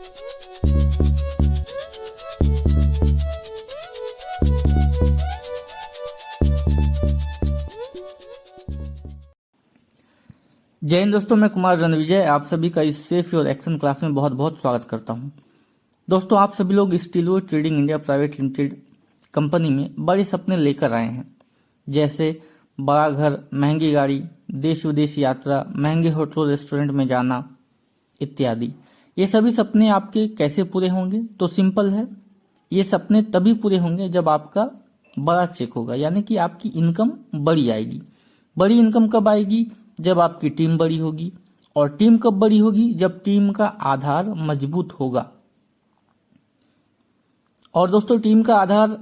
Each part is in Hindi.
जय हिंद दोस्तों, मैं कुमार रणविजय आप सभी का इस सेफ योर एक्शन क्लास में बहुत बहुत स्वागत करता हूं। दोस्तों, आप सभी लोग Estilo trading India private limited company में बड़े सपने लेकर आए हैं, जैसे बड़ा घर, महंगी गाड़ी, देश विदेश यात्रा, महंगे होटल रेस्टोरेंट में जाना इत्यादि। ये सभी सपने आपके कैसे पूरे होंगे? तो सिंपल है, ये सपने तभी पूरे होंगे जब आपका बड़ा चेक होगा, यानी कि आपकी इनकम बड़ी आएगी। बड़ी इनकम कब आएगी? जब आपकी टीम बड़ी होगी। और टीम कब बड़ी होगी? जब टीम का आधार मजबूत होगा। और दोस्तों, टीम का आधार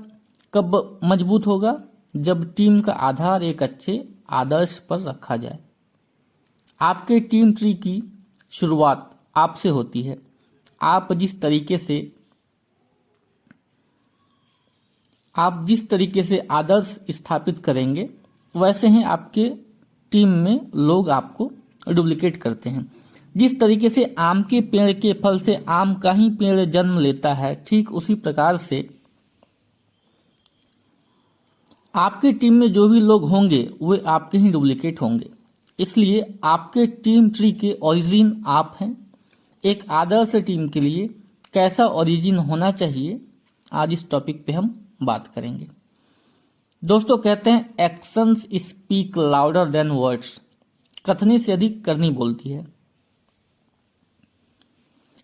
कब मजबूत होगा? जब टीम का आधार एक अच्छे आदर्श पर रखा जाए। आपके टीम ट्री की शुरुआत आपसे होती है। आप जिस तरीके से आदर्श स्थापित करेंगे, वैसे ही आपके टीम में लोग आपको डुप्लीकेट करते हैं। जिस तरीके से आम के पेड़ के फल से आम का ही पेड़ जन्म लेता है, ठीक उसी प्रकार से आपके टीम में जो भी लोग होंगे वे आपके ही डुप्लीकेट होंगे। इसलिए आपके टीम ट्री के ओरिजिन आप हैं। एक आदर्श टीम के लिए कैसा ओरिजिन होना चाहिए, आज इस टॉपिक पे हम बात करेंगे। दोस्तों, कहते हैं actions speak louder than words. कथनी से अधिक करनी बोलती है।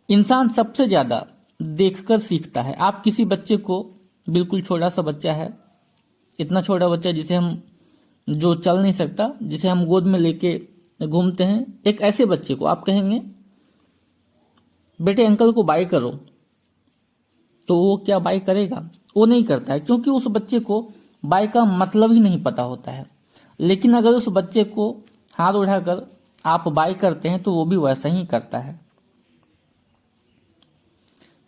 इंसान सबसे ज्यादा देखकर सीखता है। आप किसी बच्चे को, बिल्कुल छोटा सा बच्चा है, इतना छोटा बच्चा जिसे हम, जो चल नहीं सकता, जिसे हम गोद में लेके घूमते हैं, एक ऐसे बच्चे को आप कहेंगे बेटे अंकल को बाय करो, तो वो क्या बाय करेगा? वो नहीं करता है, क्योंकि उस बच्चे को बाय का मतलब ही नहीं पता होता है। लेकिन अगर उस बच्चे को हाथ उठाकर आप बाय करते हैं तो वो भी वैसा ही करता है,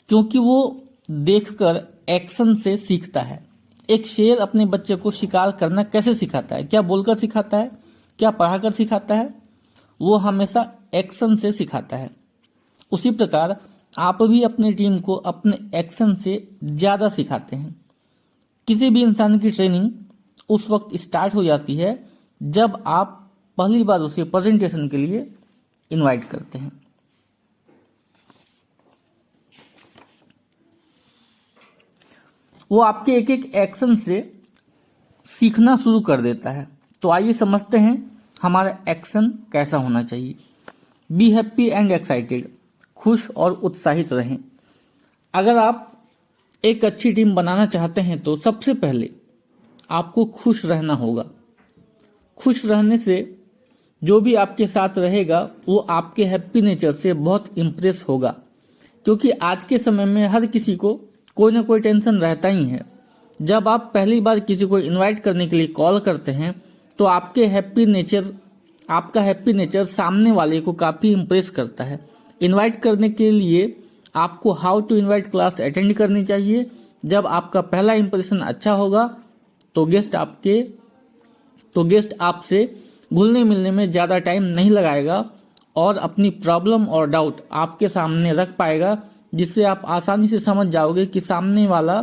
क्योंकि वो देखकर एक्शन से सीखता है। एक शेर अपने बच्चे को शिकार करना कैसे सिखाता है? क्या बोलकर सिखाता है? क्या पढ़ाकर सिखाता है? वो हमेशा एक्शन से सिखाता है। उसी प्रकार आप भी अपनी टीम को अपने एक्शन से ज्यादा सिखाते हैं। किसी भी इंसान की ट्रेनिंग उस वक्त स्टार्ट हो जाती है जब आप पहली बार उसे प्रेजेंटेशन के लिए इनवाइट करते हैं। वो आपके एक एक एक्शन से सीखना शुरू कर देता है। तो आइए समझते हैं हमारा एक्शन कैसा होना चाहिए। Be happy and excited. खुश और उत्साहित रहें। अगर आप एक अच्छी टीम बनाना चाहते हैं तो सबसे पहले आपको खुश रहना होगा। खुश रहने से जो भी आपके साथ रहेगा वो आपके हैप्पी नेचर से बहुत इम्प्रेस होगा, क्योंकि आज के समय में हर किसी को कोई ना कोई टेंशन रहता ही है। जब आप पहली बार किसी को इनवाइट करने के लिए कॉल करते हैं तो आपका हैप्पी नेचर सामने वाले को काफी इम्प्रेस करता है। इनवाइट करने के लिए आपको how to invite class attend करनी चाहिए। जब आपका पहला इंप्रेशन अच्छा होगा तो गेस्ट आपसे घुलने मिलने में ज़्यादा टाइम नहीं लगाएगा और अपनी प्रॉब्लम और डाउट आपके सामने रख पाएगा, जिससे आप आसानी से समझ जाओगे कि सामने वाला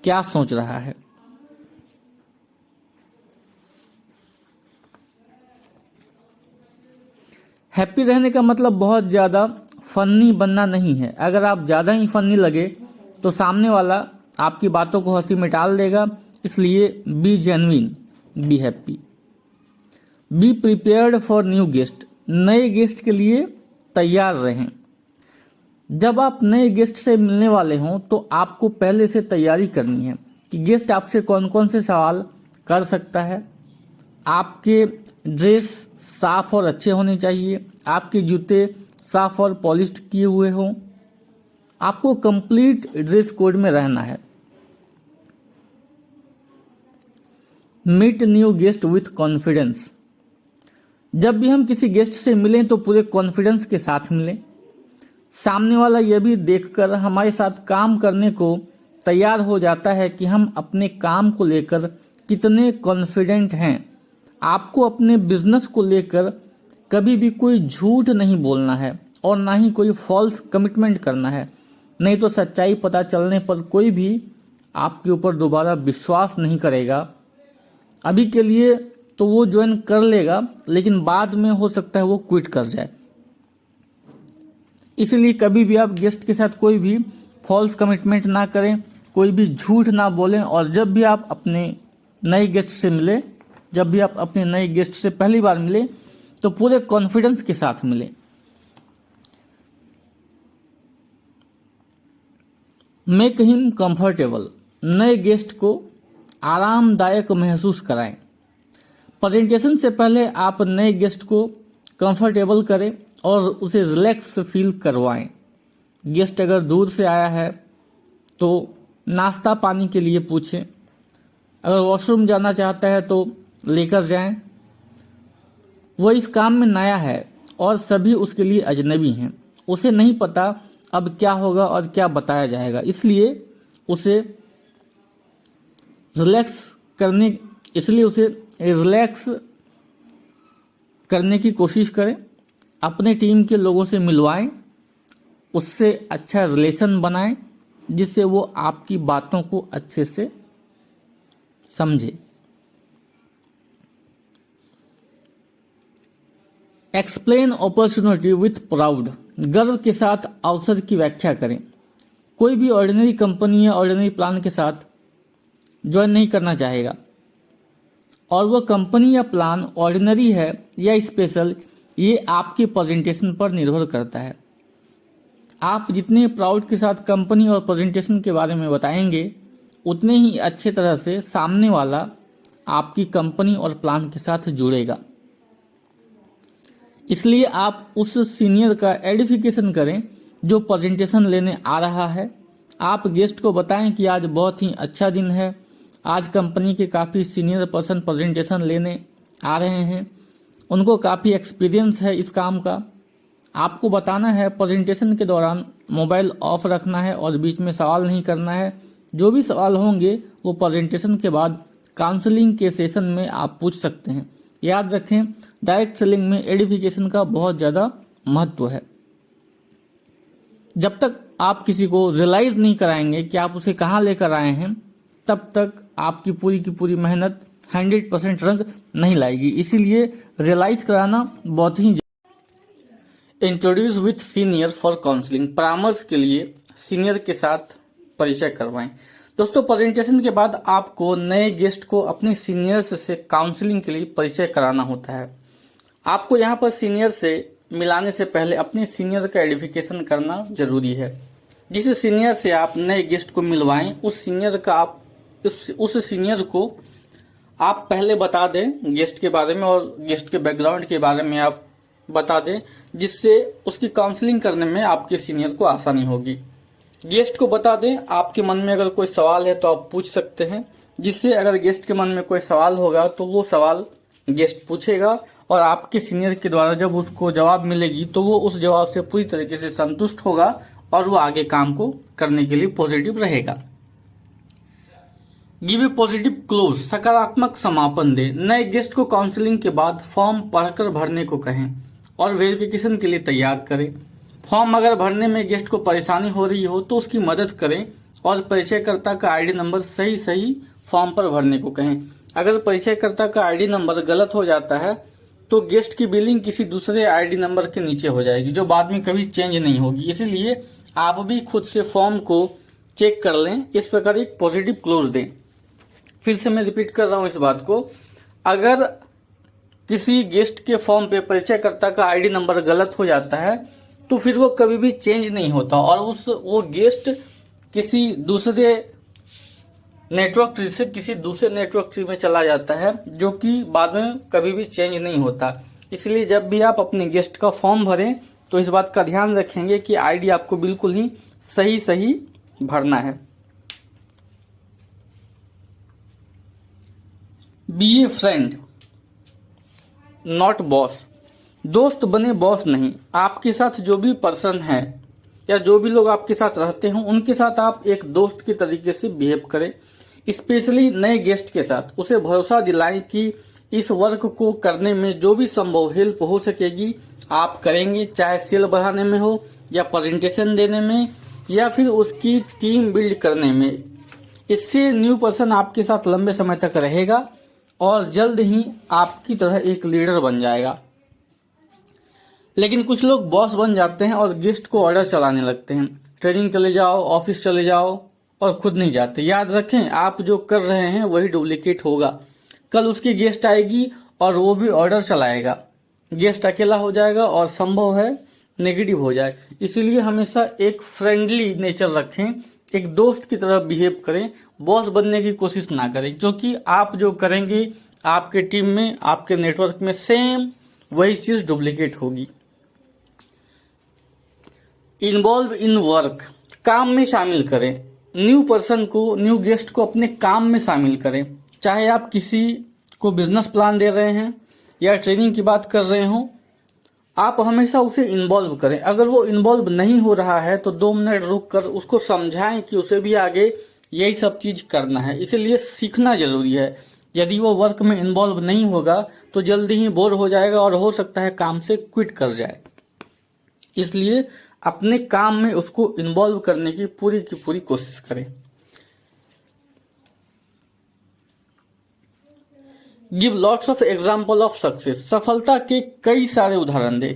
क्या सोच रहा है। हैप्पी रहने का मतलब बहुत ज़्यादा फनी बनना नहीं है। अगर आप ज़्यादा ही फनी लगे तो सामने वाला आपकी बातों को हंसी में टाल देगा। इसलिए B genuine, be happy. Be prepared for new guest. नए गेस्ट के लिए तैयार रहें। जब आप नए गेस्ट से मिलने वाले हों तो आपको पहले से तैयारी करनी है कि गेस्ट आपसे कौन कौन से सवाल कर सकता है। आपके ड्रेस साफ और अच्छे होने चाहिए। आपके जूते साफ और पॉलिश्ड किए हुए हों। आपको कंप्लीट ड्रेस कोड में रहना है। Meet new guest with confidence. जब भी हम किसी गेस्ट से मिलें तो पूरे कॉन्फिडेंस के साथ मिलें। सामने वाला यह भी देखकर हमारे साथ काम करने को तैयार हो जाता है कि हम अपने काम को लेकर कितने कॉन्फिडेंट हैं। आपको अपने बिजनेस को लेकर कभी भी कोई झूठ नहीं बोलना है और ना ही कोई फॉल्स कमिटमेंट करना है। नहीं तो सच्चाई पता चलने पर कोई भी आपके ऊपर दोबारा विश्वास नहीं करेगा। अभी के लिए तो वो ज्वाइन कर लेगा, लेकिन बाद में हो सकता है वो क्विट कर जाए। इसलिए कभी भी आप गेस्ट के साथ कोई भी फॉल्स कमिटमेंट ना करें, कोई भी झूठ ना बोलें। और जब भी आप अपने नए गेस्ट से मिले, जब भी आप अपने नए गेस्ट से पहली बार मिले, तो पूरे कॉन्फिडेंस के साथ मिले। मेक हिम कंफर्टेबल, नए गेस्ट को आरामदायक महसूस कराएं। प्रेजेंटेशन से पहले आप नए गेस्ट को कंफर्टेबल करें और उसे रिलैक्स फील करवाएं। गेस्ट अगर दूर से आया है तो नाश्ता पानी के लिए पूछें। अगर वॉशरूम जाना चाहता है तो लेकर जाएं। वो इस काम में नया है और सभी उसके लिए अजनबी हैं। उसे नहीं पता अब क्या होगा और क्या बताया जाएगा, इसलिए उसे रिलैक्स करने की कोशिश करें। अपने टीम के लोगों से मिलवाएं, उससे अच्छा रिलेशन बनाएं, जिससे वो आपकी बातों को अच्छे से समझे। एक्सप्लेन अपॉर्चुनिटी विथ प्राउड, गर्व के साथ अवसर की व्याख्या करें। कोई भी ऑर्डिनरी कंपनी या ऑर्डिनरी प्लान के साथ ज्वाइन नहीं करना चाहेगा, और वो कंपनी या प्लान ऑर्डिनरी है या स्पेशल, ये आपके प्रेजेंटेशन पर निर्भर करता है। आप जितने प्राउड के साथ कंपनी और प्रेजेंटेशन के बारे में बताएंगे, उतने ही अच्छे तरह से सामने वाला आपकी कंपनी और प्लान के साथ जुड़ेगा। इसलिए आप उस सीनियर का एडिफिकेशन करें जो प्रेजेंटेशन लेने आ रहा है। आप गेस्ट को बताएं कि आज बहुत ही अच्छा दिन है, आज कंपनी के काफ़ी सीनियर पर्सन प्रेजेंटेशन लेने आ रहे हैं, उनको काफ़ी एक्सपीरियंस है इस काम का। आपको बताना है प्रेजेंटेशन के दौरान मोबाइल ऑफ रखना है और बीच में सवाल नहीं करना है। जो भी सवाल होंगे वो प्रेजेंटेशन के बाद काउंसलिंग के सेशन में आप पूछ सकते हैं। याद रखें, डायरेक्ट सेलिंग में एडिफिकेशन का बहुत ज़्यादा महत्व है। जब तक आप किसी को रियलाइज नहीं कराएंगे कि आप उसे कहाँ लेकर आए हैं, तब तक आपकी पूरी की पूरी मेहनत 100% रंग नहीं लाएगी। इसीलिए रियलाइज कराना बहुत ही। Introduce with senior for counselling, परामर्श के लिए सीनियर के साथ परिचय करवाएं। दोस्तों, प्रेजेंटेशन के बाद आपको नए गेस्ट को अपने सीनियर्स से काउंसलिंग के लिए परिचय कराना होता है। आपको यहाँ पर सीनियर से मिलाने से पहले अपने सीनियर का आइडेंटिफिकेशन करना जरूरी है। जिस सीनियर से आप नए गेस्ट को मिलवाएं, उस सीनियर को आप पहले बता दें गेस्ट के बारे में और गेस्ट के बैकग्राउंड के बारे में आप बता दें, जिससे उसकी काउंसलिंग करने में आपके सीनियर को आसानी होगी। गेस्ट को बता दें आपके मन में अगर कोई सवाल है तो आप पूछ सकते हैं, जिससे अगर गेस्ट के मन में कोई सवाल होगा तो वो सवाल गेस्ट पूछेगा और आपके सीनियर के द्वारा जब उसको जवाब मिलेगी तो वो उस जवाब से पूरी तरीके से संतुष्ट होगा और वो आगे काम को करने के लिए पॉजिटिव रहेगा। गिव ए पॉजिटिव क्लोज, सकारात्मक समापन दे। नए गेस्ट को काउंसलिंग के बाद फॉर्म पढ़कर भरने को कहें और वेरिफिकेशन के लिए तैयार करें। फॉर्म अगर भरने में गेस्ट को परेशानी हो रही हो तो उसकी मदद करें और परिचयकर्ता का आईडी नंबर सही फॉर्म पर भरने को कहें। अगर परिचयकर्ता का आईडी नंबर गलत हो जाता है तो गेस्ट की बिलिंग किसी दूसरे आईडी नंबर के नीचे हो जाएगी, जो बाद में कभी चेंज नहीं होगी। इसीलिए आप भी खुद से फॉर्म को चेक कर लें। इस प्रकार एक पॉजिटिव क्लोज दें। फिर से मैं रिपीट कर रहा हूं इस बात को, अगर किसी गेस्ट के फॉर्म पे परिचयकर्ता का आईडी नंबर गलत हो जाता है तो फिर वो कभी भी चेंज नहीं होता और वो गेस्ट किसी दूसरे नेटवर्क ट्री से किसी दूसरे नेटवर्क ट्री में चला जाता है, जो कि बाद में कभी भी चेंज नहीं होता। इसलिए जब भी आप अपने गेस्ट का फॉर्म भरें तो इस बात का ध्यान रखेंगे कि आईडी आपको बिल्कुल ही सही भरना है। Be a friend not boss, दोस्त बने बॉस नहीं। आपके साथ जो भी पर्सन है या जो भी लोग आपके साथ रहते हैं उनके साथ आप एक दोस्त के तरीके से बिहेव करें। स्पेशली नए गेस्ट के साथ उसे भरोसा दिलाएं कि इस वर्क को करने में जो भी संभव हेल्प हो सकेगी आप करेंगे, चाहे सेल बढ़ाने में हो या प्रेजेंटेशन देने में या फिर उसकी टीम बिल्ड करने में। इससे न्यू पर्सन आपके साथ लंबे समय तक रहेगा और जल्द ही आपकी तरह एक लीडर बन जाएगा। लेकिन कुछ लोग बॉस बन जाते हैं और गेस्ट को ऑर्डर चलाने लगते हैं, ट्रेनिंग चले जाओ, ऑफिस चले जाओ, और खुद नहीं जाते। याद रखें, आप जो कर रहे हैं वही डुप्लीकेट होगा। कल उसकी गेस्ट आएगी और वो भी ऑर्डर चलाएगा, गेस्ट अकेला हो जाएगा और संभव है नेगेटिव हो जाए। इसीलिए हमेशा एक फ्रेंडली नेचर रखें, एक दोस्त की तरह बिहेव करें, बॉस बनने की कोशिश ना करें, क्योंकि आप जो करेंगे आपके टीम में, आपके नेटवर्क में सेम वही चीज डुप्लीकेट होगी। इन्वॉल्व इन वर्क, काम में शामिल करें। न्यू पर्सन को, न्यू गेस्ट को अपने काम में शामिल करें। चाहे आप किसी को बिजनेस प्लान दे रहे हैं या ट्रेनिंग की बात कर रहे हो, आप हमेशा उसे इन्वॉल्व करें। अगर वो इन्वॉल्व नहीं हो रहा है तो 2 मिनट रुक कर उसको समझाएं कि उसे भी आगे यही सब चीज करना है। इसीलिए सीखना जरूरी है। यदि वो वर्क में इन्वॉल्व नहीं होगा तो जल्दी ही बोर हो जाएगा और हो सकता है काम से क्विट कर जाए। इसलिए अपने काम में उसको इन्वॉल्व करने की पूरी कोशिश करें। Give lots of example of success, सफलता के कई सारे उदाहरण दे।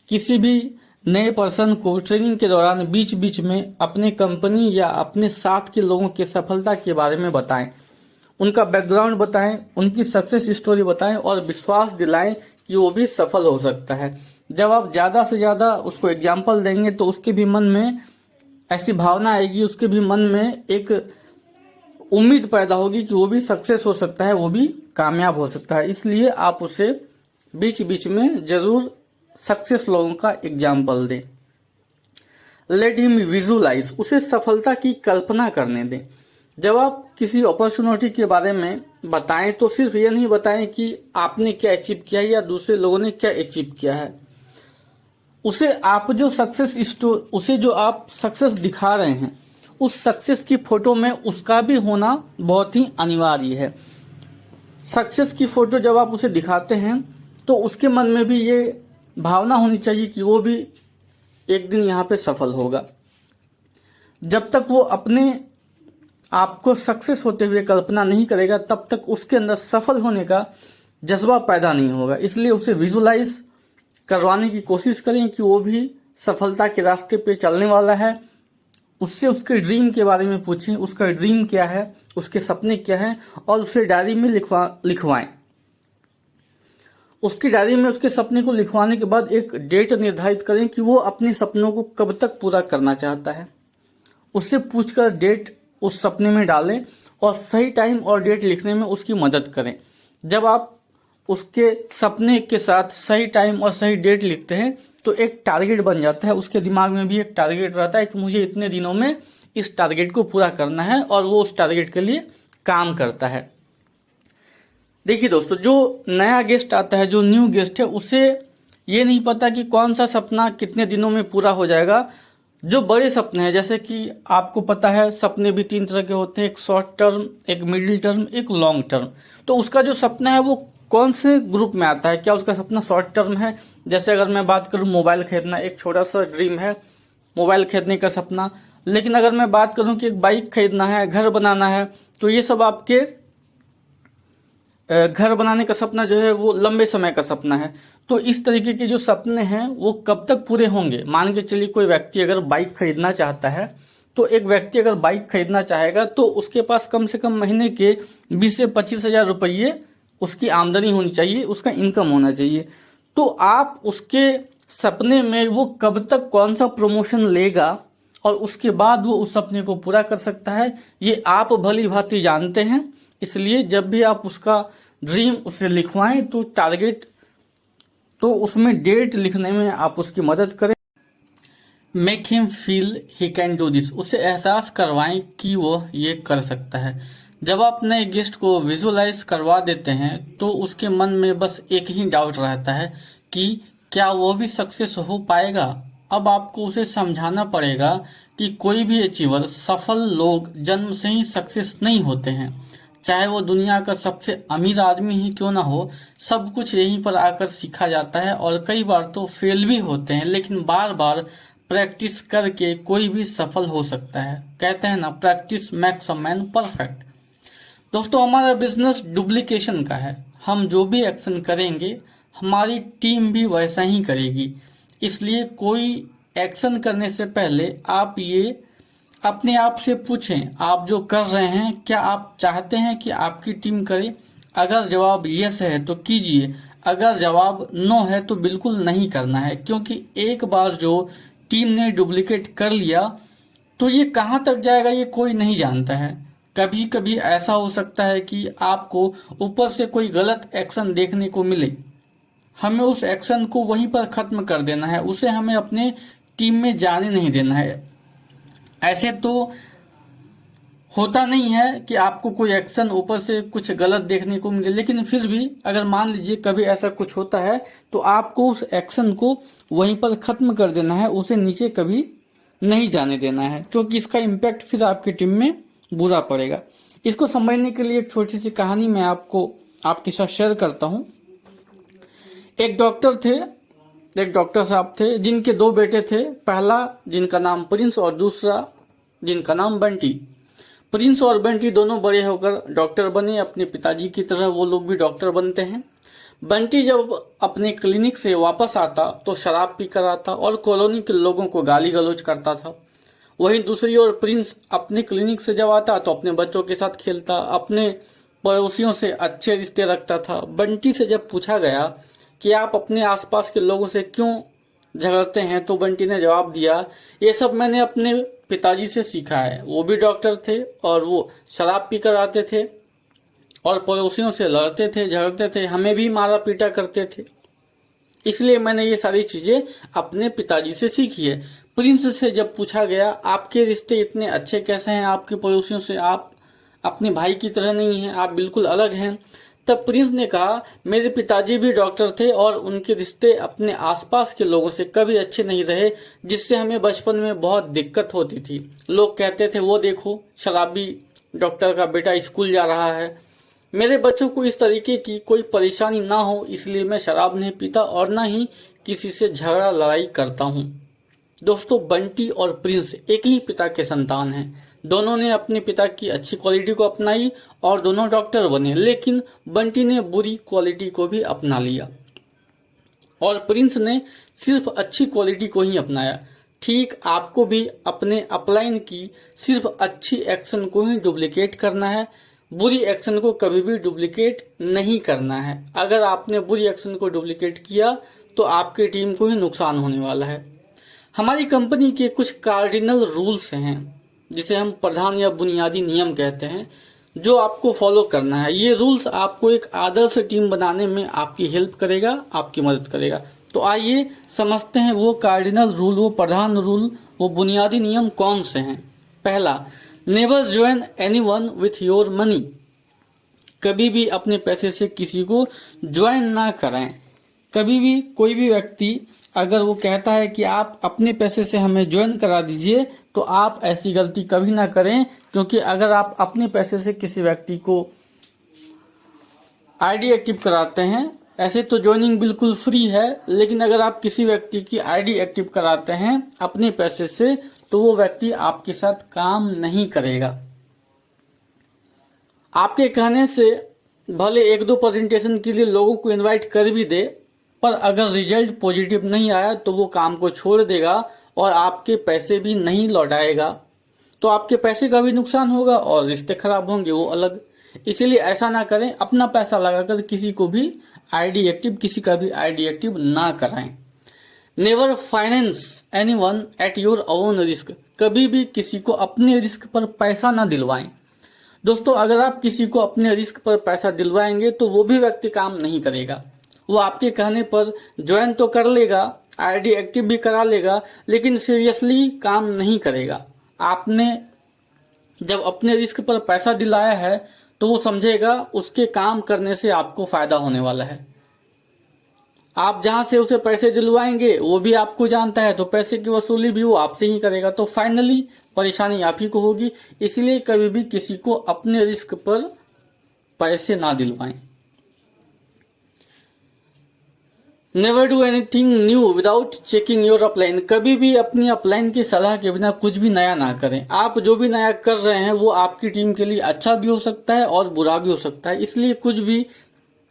किसी भी नए पर्सन को ट्रेनिंग के दौरान बीच बीच में अपने कंपनी या अपने साथ के लोगों की सफलता के बारे में बताएं, उनका बैकग्राउंड बताएं, उनकी सक्सेस स्टोरी बताएं और विश्वास दिलाएं कि वो भी सफल हो सकता है। जब आप ज्यादा से ज्यादा उसको एग्जाम्पल देंगे तो उसके भी मन में ऐसी भावना आएगी, उसके भी मन में एक उम्मीद पैदा होगी कि वो भी सक्सेस हो सकता है, वो भी कामयाब हो सकता है। इसलिए आप उसे बीच बीच में जरूर सक्सेस लोगों का एग्जाम्पल दें। लेट हिम विजुलाइज, उसे सफलता की कल्पना करने दें। जब आप किसी अपॉर्चुनिटी के बारे में बताएं तो सिर्फ ये नहीं बताएं कि आपने क्या अचीव किया है या दूसरे लोगों ने क्या अचीव किया है। उसे जो आप सक्सेस दिखा रहे हैं, उस सक्सेस की फोटो में उसका भी होना बहुत ही अनिवार्य है। सक्सेस की फोटो जब आप उसे दिखाते हैं तो उसके मन में भी ये भावना होनी चाहिए कि वो भी एक दिन यहाँ पे सफल होगा। जब तक वो अपने आपको सक्सेस होते हुए कल्पना नहीं करेगा तब तक उसके अंदर सफल होने का जज्बा पैदा नहीं होगा। इसलिए उसे विजुलाइज करवाने की कोशिश करें कि वो भी सफलता के रास्ते पे चलने वाला है। उससे उसके ड्रीम के बारे में पूछें, उसका ड्रीम क्या है, उसके सपने क्या हैं, और उसे डायरी में लिखवाएं। उसकी डायरी में उसके सपने को लिखवाने के बाद एक डेट निर्धारित करें कि वो अपने सपनों को कब तक पूरा करना चाहता है। उससे पूछकर डेट उस सपने में डालें और सही टाइम और डेट लिखने में उसकी मदद करें। जब आप उसके सपने के साथ सही टाइम और सही डेट लिखते हैं तो एक टारगेट बन जाता है, उसके दिमाग में भी एक टारगेट रहता है कि मुझे इतने दिनों में इस टारगेट को पूरा करना है, और वो उस टारगेट के लिए काम करता है। देखिए दोस्तों, जो नया गेस्ट आता है, जो न्यू गेस्ट है, उसे ये नहीं पता कि कौन सा सपना कितने दिनों में पूरा हो जाएगा। जो बड़े सपने हैं, जैसे कि आपको पता है सपने भी 3 तरह के होते हैं, एक शॉर्ट टर्म, एक मिडिल टर्म, एक लॉन्ग टर्म। तो उसका जो सपना है वो कौन से ग्रुप में आता है? क्या उसका सपना शॉर्ट टर्म है? जैसे अगर मैं बात करूं मोबाइल खरीदना, एक छोटा सा ड्रीम है मोबाइल खरीदने का सपना। लेकिन अगर मैं बात करूं कि एक बाइक खरीदना है, घर बनाना है, तो ये सब आपके घर बनाने का सपना जो है वो लंबे समय का सपना है। तो इस तरीके के जो सपने हैं वो कब तक पूरे होंगे? मान के चलिए कोई व्यक्ति अगर बाइक खरीदना चाहता है, तो एक व्यक्ति अगर बाइक खरीदना चाहेगा तो उसके पास कम से कम महीने के 20 से 25 हजार रुपये उसकी आमदनी होनी चाहिए, उसका इनकम होना चाहिए। तो आप उसके सपने में वो कब तक कौन सा प्रमोशन लेगा और उसके बाद वो उस सपने को पूरा कर सकता है, ये आप भली भांति जानते हैं। इसलिए जब भी आप उसका ड्रीम उसे लिखवाएं तो टारगेट, तो उसमें डेट लिखने में आप उसकी मदद करें। Make him feel he can do this, उसे एहसास करवाएं कि वो ये कर सकता है। जब आप नए गेस्ट को विजुअलाइज करवा देते हैं तो उसके मन में बस एक ही डाउट रहता है कि क्या वो भी सक्सेस हो पाएगा। अब आपको उसे समझाना पड़ेगा कि कोई भी अचीवर, सफल लोग जन्म से ही सक्सेस नहीं होते हैं। चाहे वो दुनिया का सबसे अमीर आदमी ही क्यों ना हो, सब कुछ यहीं पर आकर सीखा जाता है और कई बार तो फेल भी होते हैं, लेकिन बार बार प्रैक्टिस करके कोई भी सफल हो सकता है। कहते हैं ना, practice makes a man perfect. दोस्तों, हमारा बिजनेस डुप्लीकेशन का है। हम जो भी एक्शन करेंगे हमारी टीम भी वैसा ही करेगी। इसलिए कोई एक्शन करने से पहले आप ये अपने आप से पूछें, आप जो कर रहे हैं क्या आप चाहते हैं कि आपकी टीम करे? अगर जवाब यस है तो कीजिए, अगर जवाब नो है तो बिल्कुल नहीं करना है। क्योंकि एक बार जो टीम ने डुप्लीकेट कर लिया तो ये कहाँ तक जाएगा ये कोई नहीं जानता है। कभी कभी ऐसा हो सकता है कि आपको ऊपर से कोई गलत एक्शन देखने को मिले, हमें उस एक्शन को वहीं पर खत्म कर देना है, उसे हमें अपने टीम में जाने नहीं देना है। ऐसे तो होता नहीं है कि आपको कोई एक्शन ऊपर से कुछ गलत देखने को मिले, लेकिन फिर भी अगर मान लीजिए कभी ऐसा कुछ होता है तो आपको उस एक्शन को वहीं पर खत्म कर देना है, उसे नीचे कभी नहीं जाने देना है, क्योंकि इसका इम्पैक्ट फिर आपकी टीम में बुरा पड़ेगा। इसको समझने के लिए एक छोटी सी कहानी मैं आपके साथ शेयर करता हूँ। एक डॉक्टर साहब थे जिनके दो बेटे थे। पहला जिनका नाम प्रिंस और दूसरा जिनका नाम बंटी। प्रिंस और बंटी दोनों बड़े होकर डॉक्टर बने, अपने पिताजी की तरह वो लोग भी डॉक्टर बनते हैं। बंटी जब अपने क्लिनिक से वापस आता तो शराब पीकर आता और कॉलोनी के लोगों को गाली गलौज करता था। वहीं दूसरी ओर प्रिंस अपने क्लिनिक से जब आता तो अपने बच्चों के साथ खेलता, अपने पड़ोसियों से अच्छे रिश्ते रखता था। बंटी से जब पूछा गया कि आप अपने आसपास के लोगों से क्यों झगड़ते हैं तो बंटी ने जवाब दिया, ये सब मैंने अपने पिताजी से सीखा है। वो भी डॉक्टर थे और वो शराब पीकर आते थे और पड़ोसियों से लड़ते थे, झगड़ते थे, हमें भी मारा पीटा करते थे। इसलिए मैंने ये सारी चीजें अपने पिताजी से सीखी है। प्रिंस से जब पूछा गया आपके रिश्ते इतने अच्छे कैसे हैं आपके पड़ोसियों से, आप अपने भाई की तरह नहीं हैं, आप बिल्कुल अलग हैं, तब प्रिंस ने कहा मेरे पिताजी भी डॉक्टर थे और उनके रिश्ते अपने आसपास के लोगों से कभी अच्छे नहीं रहे, जिससे हमें बचपन में बहुत दिक्कत होती थी। लोग कहते थे वो देखो शराबी डॉक्टर का बेटा स्कूल जा रहा है। मेरे बच्चों को इस तरीके की कोई परेशानी ना हो इसलिए मैं शराब नहीं पीता और ना ही किसी से झगड़ा लड़ाई करता हूँ। दोस्तों, बंटी और प्रिंस एक ही पिता के संतान हैं। दोनों ने अपने पिता की अच्छी क्वालिटी को अपनाई और दोनों डॉक्टर बने, लेकिन बंटी ने बुरी क्वालिटी को भी अपना लिया और प्रिंस ने सिर्फ अच्छी क्वालिटी को ही अपनाया। ठीक आपको भी अपने अपलाइन की सिर्फ अच्छी एक्शन को ही डुप्लीकेट करना है, बुरी एक्शन को कभी भी डुप्लीकेट नहीं करना है। अगर आपने बुरी एक्शन को डुप्लीकेट किया तो आपकी टीम को ही नुकसान होने वाला है। हमारी कंपनी के कुछ कार्डिनल रूल्स हैं जिसे हम प्रधान या बुनियादी नियम कहते हैं, जो आपको फॉलो करना है। ये रूल्स आपको एक आदर्श टीम बनाने में आपकी हेल्प करेगा, आपकी मदद करेगा। तो आइए समझते हैं वो कार्डिनल रूल, वो प्रधान रूल, वो बुनियादी नियम कौन से हैं। पहला, never join anyone with your money. कभी भी अपने पैसे से किसी को ज्वाइन ना करें। कभी भी कोई भी व्यक्ति अगर वो कहता है कि आप अपने पैसे से हमें ज्वाइन करा दीजिए तो आप ऐसी गलती कभी ना करें, क्योंकि अगर आप अपने पैसे से किसी व्यक्ति को आईडी एक्टिव कराते हैं, ऐसे तो ज्वाइनिंग बिल्कुल फ्री है, लेकिन अगर आप किसी व्यक्ति की आईडी एक्टिव कराते हैं अपने पैसे से तो वो व्यक्ति आपके साथ काम नहीं करेगा। आपके कहने से भले एक दो प्रेजेंटेशन के लिए लोगों को इनवाइट कर भी दे, पर अगर रिजल्ट पॉजिटिव नहीं आया तो वो काम को छोड़ देगा और आपके पैसे भी नहीं लौटाएगा। तो आपके पैसे का भी नुकसान होगा और रिश्ते खराब होंगे, वो अलग। इसीलिए ऐसा ना करें, अपना पैसा लगाकर किसी को भी आईडी एक्टिव, किसी का भी आईडी एक्टिव ना कराएं। Never finance anyone at your own risk. कभी भी किसी को अपने रिस्क पर पैसा ना दिलवाएं। दोस्तों, अगर आप किसी को अपने रिस्क पर पैसा दिलवाएंगे तो वो भी व्यक्ति काम नहीं करेगा। वो आपके कहने पर ज्वाइन तो कर लेगा, आईडी एक्टिव भी करा लेगा, लेकिन सीरियसली काम नहीं करेगा। आपने जब अपने रिस्क पर पैसा दिलाया है तो वो समझेगा उसके काम करने से आपको फायदा होने वाला है। आप जहां से उसे पैसे दिलवाएंगे वो भी आपको जानता है, तो पैसे की वसूली भी वो आपसे ही करेगा। तो फाइनली परेशानी आप ही को होगी। इसलिए कभी भी किसी को अपने रिस्क पर पैसे ना दिलवाएं। Never do anything new without checking your upline. कभी भी अपनी अपलाइन की सलाह के बिना कुछ भी नया ना करें। आप जो भी नया कर रहे हैं वो आपकी टीम के लिए अच्छा भी हो सकता है और बुरा भी हो सकता है, इसलिए कुछ भी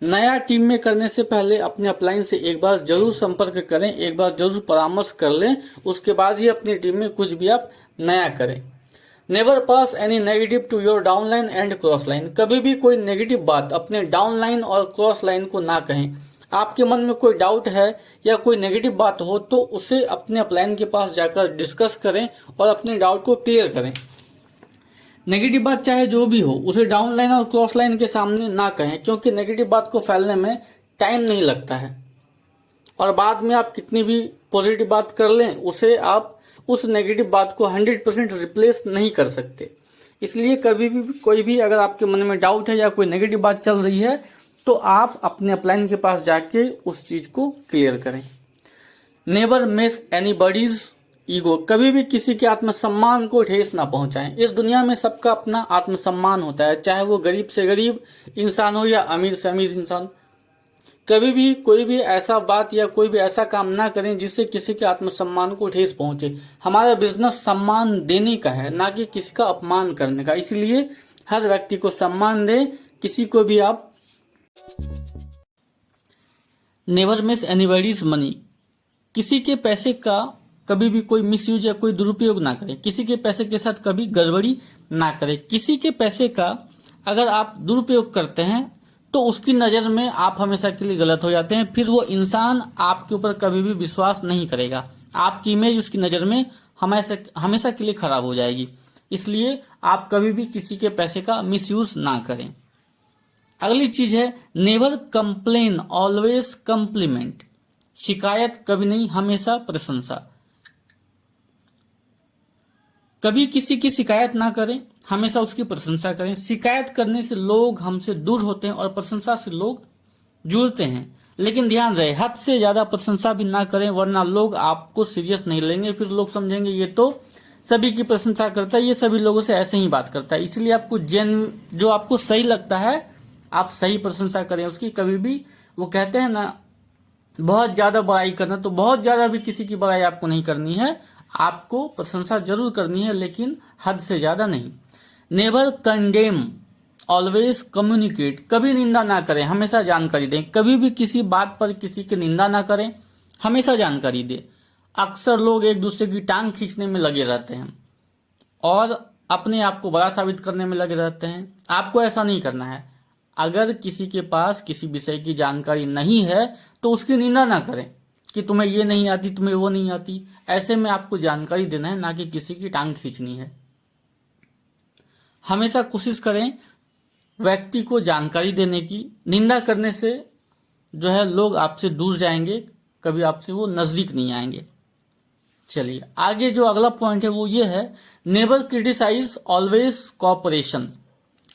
नया टीम में करने से पहले अपने अपलाइन से एक बार जरूर संपर्क करें, एक बार जरूर परामर्श कर लें, उसके बाद ही अपनी टीम में कुछ भी आप नया करें। Never pass any negative to your downline and cross line. कभी भी कोई नेगेटिव बात अपने डाउनलाइन और क्रॉस लाइन को ना कहें। आपके मन में कोई डाउट है या कोई नेगेटिव बात हो तो उसे अपने अपलाइन के पास जाकर डिस्कस करें और अपने डाउट को क्लियर करें। नेगेटिव बात चाहे जो भी हो उसे डाउन लाइन और क्रॉस लाइन के सामने ना कहें, क्योंकि नेगेटिव बात को फैलने में टाइम नहीं लगता है और बाद में आप कितनी भी पॉजिटिव बात कर लें उसे आप उस नेगेटिव बात को 100% रिप्लेस नहीं कर सकते। इसलिए कभी भी कोई भी अगर आपके मन में डाउट है या कोई नेगेटिव बात चल रही है तो आप अपने अपलाइन के पास जाके उस चीज को क्लियर करें। Never miss anybody's ego. कभी भी किसी के आत्मसम्मान को ठेस ना पहुंचाएं। इस दुनिया में सबका अपना आत्मसम्मान होता है, चाहे वो गरीब से गरीब इंसान हो या अमीर से अमीर इंसान। कभी भी कोई भी ऐसा बात या कोई भी ऐसा काम ना करें जिससे किसी के आत्मसम्मान को ठेस पहुंचे। हमारा बिजनेस सम्मान देने का है, ना कि किसी का अपमान करने का। इसलिए हर व्यक्ति को सम्मान दें, किसी को भी आप नेवर मिस एनीबॉडीज मनी। किसी के पैसे का कभी भी कोई मिसयूज या कोई दुरुपयोग ना करें। किसी के पैसे के साथ कभी गड़बड़ी ना करें। किसी के पैसे का अगर आप दुरुपयोग करते हैं तो उसकी नजर में आप हमेशा के लिए गलत हो जाते हैं। फिर वो इंसान आपके ऊपर कभी भी विश्वास नहीं करेगा। आपकी इमेज उसकी नजर में हमेशा के लिए खराब हो जाएगी। इसलिए आप कभी भी किसी के पैसे का मिसयूज ना करें। अगली चीज है नेवर कंप्लेन ऑलवेज कम्प्लीमेंट। शिकायत कभी नहीं, हमेशा प्रशंसा। कभी किसी की शिकायत ना करें, हमेशा उसकी प्रशंसा करें। शिकायत करने से लोग हमसे दूर होते हैं और प्रशंसा से लोग जुड़ते हैं। लेकिन ध्यान रहे, हद से ज्यादा प्रशंसा भी ना करें, वरना लोग आपको सीरियस नहीं लेंगे। फिर लोग समझेंगे ये तो सभी की प्रशंसा करता है, ये सभी लोगों से ऐसे ही बात करता है। इसलिए आपको जो आपको सही लगता है आप सही प्रशंसा करें उसकी। कभी भी वो कहते हैं ना बहुत ज्यादा बड़ाई करना, तो बहुत ज्यादा भी किसी की बड़ाई आपको नहीं करनी है। आपको प्रशंसा जरूर करनी है लेकिन हद से ज्यादा नहीं। Never condemn always communicate. कभी निंदा ना करें, हमेशा जानकारी दें। कभी भी किसी बात पर किसी की निंदा ना करें, हमेशा जानकारी दें। अक्सर लोग एक दूसरे की टांग खींचने में लगे रहते हैं और अपने आप को बड़ा साबित करने में लगे रहते हैं। आपको ऐसा नहीं करना है। अगर किसी के पास किसी विषय की जानकारी नहीं है तो उसकी निंदा ना करें कि तुम्हें ये नहीं आती, तुम्हें वो नहीं आती। ऐसे में आपको जानकारी देना है, ना कि किसी की टांग खींचनी है। हमेशा कोशिश करें व्यक्ति को जानकारी देने की। निंदा करने से जो है लोग आपसे दूर जाएंगे, कभी आपसे वो नजदीक नहीं आएंगे। चलिए आगे जो अगला पॉइंट है वो ये है नेवर क्रिटिसाइज ऑलवेज कॉपरेशन।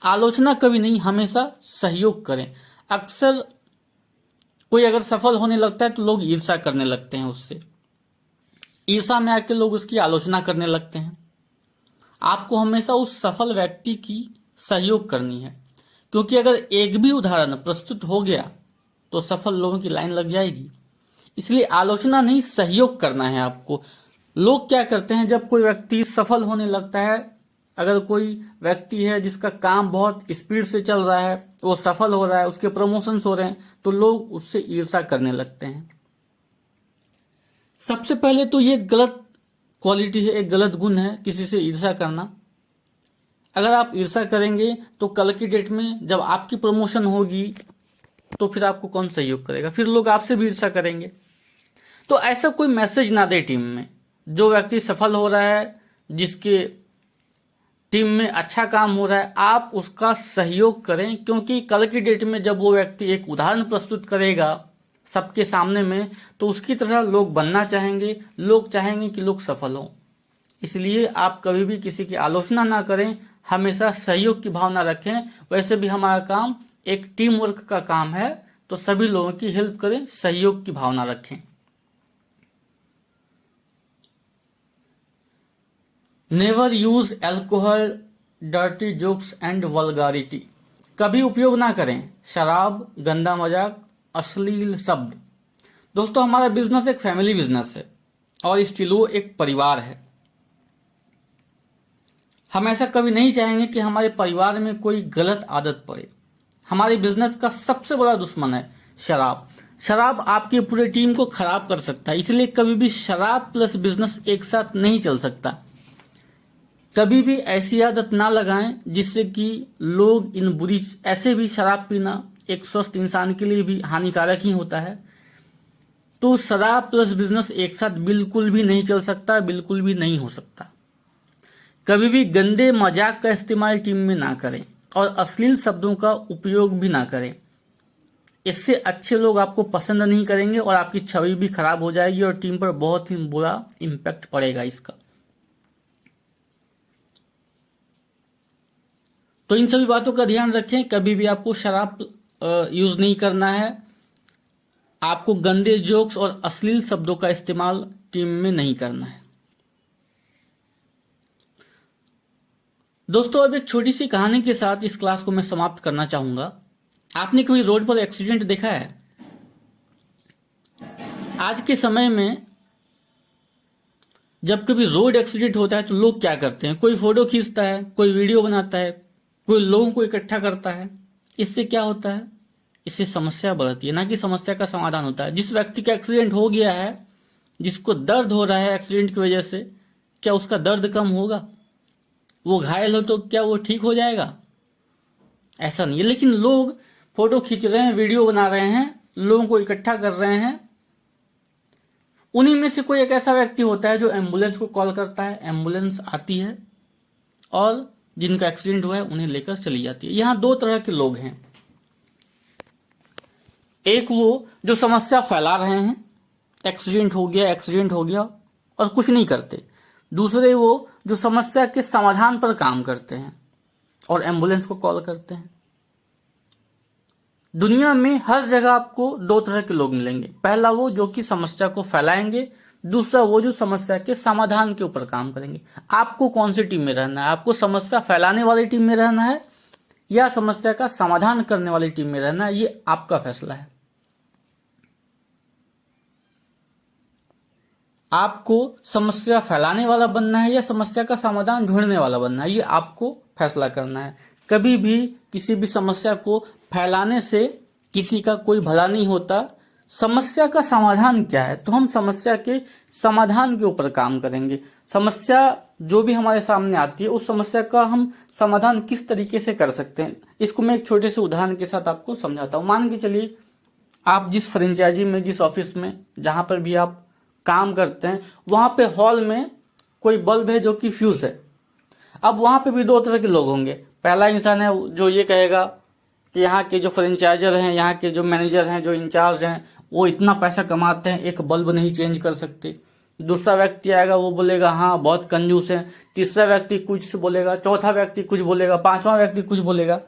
आलोचना कभी नहीं, हमेशा सहयोग करें। अक्सर कोई अगर सफल होने लगता है तो लोग ईर्ष्या करने लगते हैं उससे। ईर्ष्या में आके लोग उसकी आलोचना करने लगते हैं। आपको हमेशा उस सफल व्यक्ति की सहयोग करनी है, क्योंकि अगर एक भी उदाहरण प्रस्तुत हो गया तो सफल लोगों की लाइन लग जाएगी। इसलिए आलोचना नहीं, सहयोग करना है आपको। लोग क्या करते हैं, जब कोई व्यक्ति सफल होने लगता है, अगर कोई व्यक्ति है जिसका काम बहुत स्पीड से चल रहा है, वो सफल हो रहा है, उसके प्रमोशंस हो रहे हैं, तो लोग उससे ईर्ष्या करने लगते हैं। सबसे पहले तो ये गलत क्वालिटी है, एक गलत गुण है किसी से ईर्ष्या करना। अगर आप ईर्ष्या करेंगे तो कल की डेट में जब आपकी प्रमोशन होगी तो फिर आपको कौन सहयोग करेगा, फिर लोग आपसे भी ईर्ष्या करेंगे। तो ऐसा कोई मैसेज ना दे टीम में। जो व्यक्ति सफल हो रहा है, जिसके टीम में अच्छा काम हो रहा है, आप उसका सहयोग करें, क्योंकि कल की डेट में जब वो व्यक्ति एक उदाहरण प्रस्तुत करेगा सबके सामने में तो उसकी तरह लोग बनना चाहेंगे। लोग चाहेंगे कि लोग सफल हों। इसलिए आप कभी भी किसी की आलोचना ना करें, हमेशा सहयोग की भावना रखें। वैसे भी हमारा काम एक टीम वर्क का काम है, तो सभी लोगों की हेल्प करें, सहयोग की भावना रखें। Never use alcohol, dirty jokes and vulgarity. कभी उपयोग ना करें शराब, गंदा मजाक, अश्लील शब्द। दोस्तों हमारा बिजनेस एक फैमिली बिजनेस है और स्टीलो एक परिवार है। हम ऐसा कभी नहीं चाहेंगे कि हमारे परिवार में कोई गलत आदत पड़े। हमारे बिजनेस का सबसे बड़ा दुश्मन है शराब। शराब आपकी पूरी टीम को खराब कर सकता है, इसलिए कभी भी शराब प्लस बिजनेस एक साथ नहीं चल सकता। कभी भी ऐसी आदत ना लगाएं जिससे कि लोग इन बुरी, ऐसे भी शराब पीना एक स्वस्थ इंसान के लिए भी हानिकारक ही होता है। तो शराब प्लस बिजनेस एक साथ बिल्कुल भी नहीं चल सकता, बिल्कुल भी नहीं हो सकता। कभी भी गंदे मजाक का इस्तेमाल टीम में ना करें और अश्लील शब्दों का उपयोग भी ना करें। इससे अच्छे लोग आपको पसंद नहीं करेंगे और आपकी छवि भी खराब हो जाएगी और टीम पर बहुत ही बुरा इम्पैक्ट पड़ेगा इसका। तो इन सभी बातों का ध्यान रखें। कभी भी आपको शराब यूज नहीं करना है। आपको गंदे जोक्स और अश्लील शब्दों का इस्तेमाल टीम में नहीं करना है। दोस्तों अब एक छोटी सी कहानी के साथ इस क्लास को मैं समाप्त करना चाहूंगा। आपने कभी रोड पर एक्सीडेंट देखा है? आज के समय में जब कभी रोड एक्सीडेंट होता है तो लोग क्या करते हैं? कोई फोटो खींचता है, कोई वीडियो बनाता है, कोई लोगों को इकट्ठा करता है। इससे क्या होता है? इससे समस्या बढ़ती है, ना कि समस्या का समाधान होता है। जिस व्यक्ति का एक्सीडेंट हो गया है, जिसको दर्द हो रहा है एक्सीडेंट की वजह से, क्या उसका दर्द कम होगा? वो घायल हो तो क्या वो ठीक हो जाएगा? ऐसा नहीं है। लेकिन लोग फोटो खींच रहे हैं, वीडियो बना रहे हैं, लोगों को इकट्ठा कर रहे हैं। उन्हीं में से कोई एक ऐसा व्यक्ति होता है जो एम्बुलेंस को कॉल करता है, एम्बुलेंस आती है और जिनका एक्सीडेंट हुआ है उन्हें लेकर चली जाती है। यहां दो तरह के लोग हैं। एक वो जो समस्या फैला रहे हैं, एक्सीडेंट हो गया, एक्सीडेंट हो गया, और कुछ नहीं करते। दूसरे वो जो समस्या के समाधान पर काम करते हैं और एम्बुलेंस को कॉल करते हैं। दुनिया में हर जगह आपको दो तरह के लोग मिलेंगे। पहला वो जो कि समस्या को फैलाएंगे, दूसरा वो जो समस्या के समाधान के ऊपर काम करेंगे। आपको कौन सी टीम में रहना है? आपको समस्या फैलाने वाली टीम में रहना है या समस्या का समाधान करने वाली टीम में रहना है? ये आपका फैसला है। आपको समस्या फैलाने वाला बनना है या समस्या का समाधान ढूंढने वाला बनना है, ये आपको फैसला करना है। कभी भी किसी भी समस्या को फैलाने से किसी का कोई भला नहीं होता। समस्या का समाधान क्या है? तो हम समस्या के समाधान के ऊपर काम करेंगे। समस्या जो भी हमारे सामने आती है, उस समस्या का हम समाधान किस तरीके से कर सकते हैं, इसको मैं एक छोटे से उदाहरण के साथ आपको समझाता हूं। मान के चलिए आप जिस फ्रेंचाइजी में, जिस ऑफिस में, जहां पर भी आप काम करते हैं, वहां पे हॉल में कोई बल्ब है जो कि फ्यूज है। अब वहां पे भी दो तरह के लोग होंगे। पहला इंसान है जो ये कहेगा कि यहाँ के जो फ्रेंचाइजर हैं, यहाँ के जो मैनेजर हैं, जो इंचार्ज हैं, वो इतना पैसा कमाते हैं, एक बल्ब नहीं चेंज कर सकते। दूसरा व्यक्ति आएगा, वो बोलेगा हाँ बहुत कंजूस है। तीसरा व्यक्ति कुछ बोलेगा, चौथा व्यक्ति कुछ बोलेगा, पांचवा व्यक्ति कुछ बोलेगा।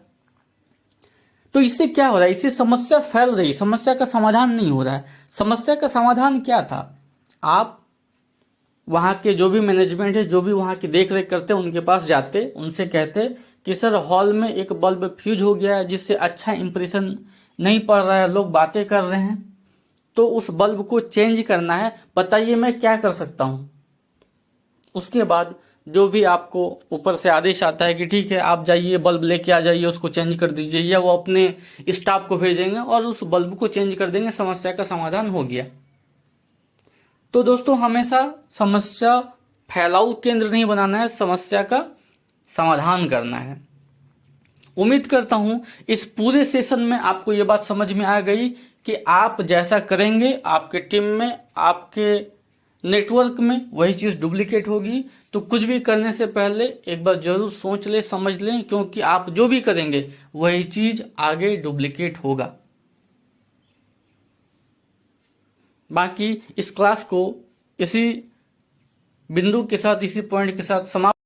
तो इससे क्या हो रहा है? इससे समस्या फैल रही, समस्या का समाधान नहीं हो रहा है। समस्या का समाधान क्या था? आप वहां के जो भी मैनेजमेंट है, जो भी वहां की देख रेख करते हैं, उनके पास जाते, उनसे कहते कि सर हॉल में एक बल्ब फ्यूज हो गया है जिससे अच्छा इंप्रेशन नहीं पड़ रहा है, लोग बातें कर रहे हैं, तो उस बल्ब को चेंज करना है, बताइए मैं क्या कर सकता हूं। उसके बाद जो भी आपको ऊपर से आदेश आता है कि ठीक है आप जाइए बल्ब लेके आ जाइए, उसको चेंज कर दीजिए, या वो अपने स्टाफ को भेजेंगे और उस बल्ब को चेंज कर देंगे, समस्या का समाधान हो गया। तो दोस्तों हमेशा समस्या फैलाऊ केंद्र नहीं बनाना है, समस्या का समाधान करना है। उम्मीद करता हूं इस पूरे सेशन में आपको ये बात समझ में आ गई कि आप जैसा करेंगे आपके टीम में, आपके नेटवर्क में वही चीज डुप्लीकेट होगी। तो कुछ भी करने से पहले एक बार जरूर सोच ले, समझ लें, क्योंकि आप जो भी करेंगे वही चीज आगे डुप्लीकेट होगा। बाकी इस क्लास को इसी बिंदु के साथ, इसी पॉइंट के साथ समाप्त